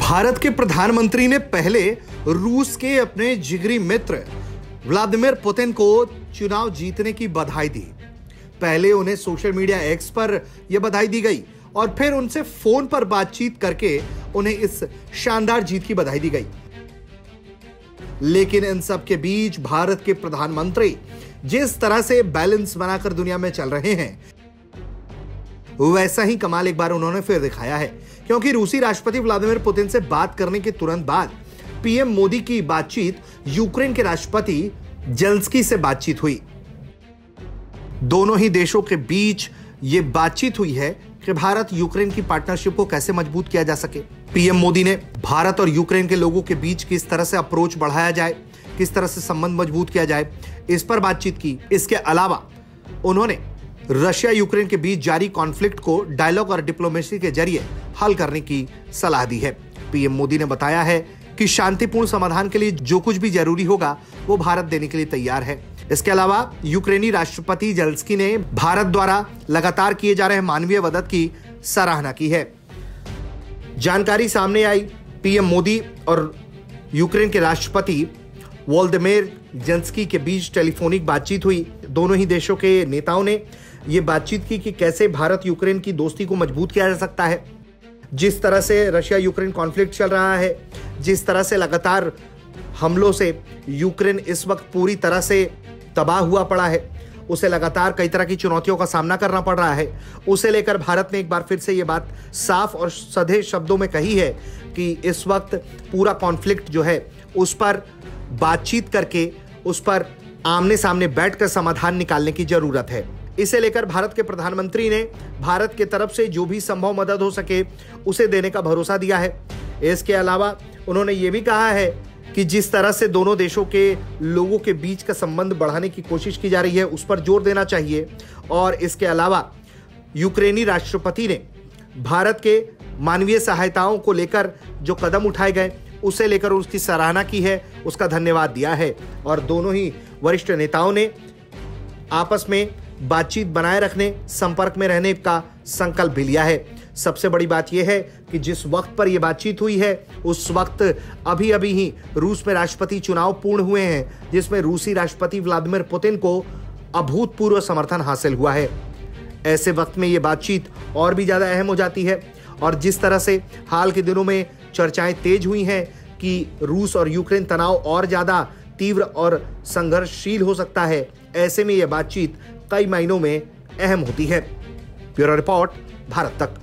भारत के प्रधानमंत्री ने पहले रूस के अपने जिगरी मित्र व्लादिमीर पुतिन को चुनाव जीतने की बधाई दी। पहले उन्हें सोशल मीडिया एक्स पर यह बधाई दी गई और फिर उनसे फोन पर बातचीत करके उन्हें इस शानदार जीत की बधाई दी गई। लेकिन इन सब के बीच भारत के प्रधानमंत्री जिस तरह से बैलेंस बनाकर दुनिया में चल रहे हैं, वैसा ही कमाल एक बार उन्होंने फिर दिखाया है, क्योंकि रूसी राष्ट्रपति व्लादिमीर पुतिन से बात करने के तुरंत बाद पीएम मोदी की बातचीत यूक्रेन के राष्ट्रपति जेलेंस्की से बातचीत हुई। दोनों ही देशों के बीच यह बातचीत हुई है कि भारत यूक्रेन की पार्टनरशिप को कैसे मजबूत किया जा सके। पीएम मोदी ने भारत और यूक्रेन के लोगों के बीच किस तरह से अप्रोच बढ़ाया जाए, किस तरह से संबंध मजबूत किया जाए, इस पर बातचीत की। इसके अलावा उन्होंने रशिया यूक्रेन के बीच जारी कॉन्फ्लिक्ट को डायलॉग और डिप्लोमेसी के जरिए हल करने की सलाह दी है। पीएम मोदी ने बताया है कि शांतिपूर्ण समाधान के लिए जो कुछ भी जरूरी होगा वो भारत देने के लिए तैयार है। इसके अलावा यूक्रेनी राष्ट्रपति जेलेंस्की ने भारत द्वारा लगातार किए जा रहे मानवीय मदद की सराहना की है। जानकारी सामने आई, पीएम मोदी और यूक्रेन के राष्ट्रपति वोलोदिमीर जेलेंस्की के बीच टेलीफोनिक बातचीत हुई। दोनों ही देशों के नेताओं ने यह बातचीत की कि कैसे भारत यूक्रेन की दोस्ती को मजबूत किया जा सकता है। जिस तरह से रशिया यूक्रेन कॉन्फ्लिक्ट चल रहा है, जिस तरह से लगातार हमलों से यूक्रेन इस वक्त पूरी तरह से तबाह हुआ पड़ा है, उसे लगातार कई तरह की चुनौतियों का सामना करना पड़ रहा है, उसे लेकर भारत ने एक बार फिर से ये बात साफ और सधे शब्दों में कही है कि इस वक्त पूरा कॉन्फ्लिक्ट जो है उस पर बातचीत करके, उस पर आमने सामने बैठकर समाधान निकालने की जरूरत है। इसे लेकर भारत के प्रधानमंत्री ने भारत की तरफ से जो भी संभव मदद हो सके उसे देने का भरोसा दिया है। इसके अलावा उन्होंने ये भी कहा है कि जिस तरह से दोनों देशों के लोगों के बीच का संबंध बढ़ाने की कोशिश की जा रही है उस पर जोर देना चाहिए। और इसके अलावा यूक्रेनी राष्ट्रपति ने भारत के मानवीय सहायताओं को लेकर जो कदम उठाए गए उसे लेकर उसकी सराहना की है, उसका धन्यवाद दिया है। और दोनों ही वरिष्ठ नेताओं ने आपस में बातचीत बनाए रखने, संपर्क में रहने का संकल्प भी लिया है। सबसे बड़ी बात यह है कि जिस वक्त पर यह बातचीत हुई है उस वक्त अभी ही रूस में राष्ट्रपति चुनाव पूर्ण हुए हैं, जिसमें रूसी राष्ट्रपति व्लादिमीर पुतिन को अभूतपूर्व समर्थन हासिल हुआ है। ऐसे वक्त में यह बातचीत और भी ज्यादा अहम हो जाती है। और जिस तरह से हाल के दिनों में चर्चाएं तेज हुई हैं कि रूस और यूक्रेन तनाव और ज्यादा तीव्र और संघर्षशील हो सकता है, ऐसे में यह बातचीत कई महीनों में अहम होती है। ब्यूरो रिपोर्ट, भारत तक।